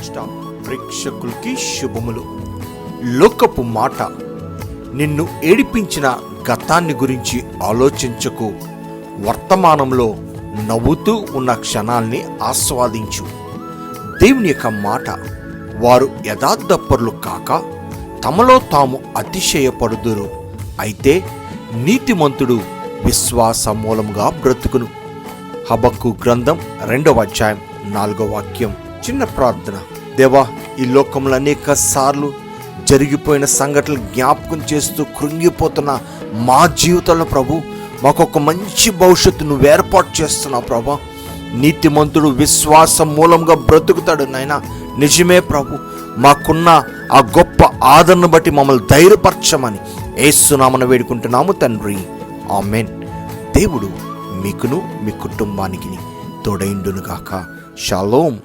Stop ప్రేక్షకులకి శుభములు. లోకపు మాట, నిన్ను ఏడిపించిన గతాన్ని గురించి ఆలోచించకు, వర్తమానంలో నవ్వుతూ ఉన్న క్షణాల్ని ఆస్వాదించు. దేవుని యొక్క మాట, వారు యథార్థపరులు కాక తమలో తాము అతిశయపడుదురు, అయితే నీతిమంతుడు విశ్వాస మూలముగా బ్రతుకును. హబక్కు గ్రంథం 2వ అధ్యాయం 4వ వాక్యం. చిన్న ప్రార్థన. దేవా, ఈ లోకంలో అనేక సార్లు జరిగిపోయిన సంఘటనలు జ్ఞాపకం చేస్తూ కృంగిపోతున్న మా జీవితంలో ప్రభు, మాకొక మంచి భవిష్యత్తు నువ్వు ఏర్పాటు చేస్తున్నావు ప్రభా. నీతిమంతుడు విశ్వాసం మూలంగా బ్రతుకుతాడు నాయన. నిజమే ప్రభు, మాకున్న ఆ గొప్ప ఆదరణ బట్టి మమ్మల్ని ధైర్యపరచమని యేసునామమున వేడుకుంటున్నాము తండ్రి, ఆమెన్. దేవుడు మీకును మీ కుటుంబానికి తోడైండును గాక. షాలోమ్.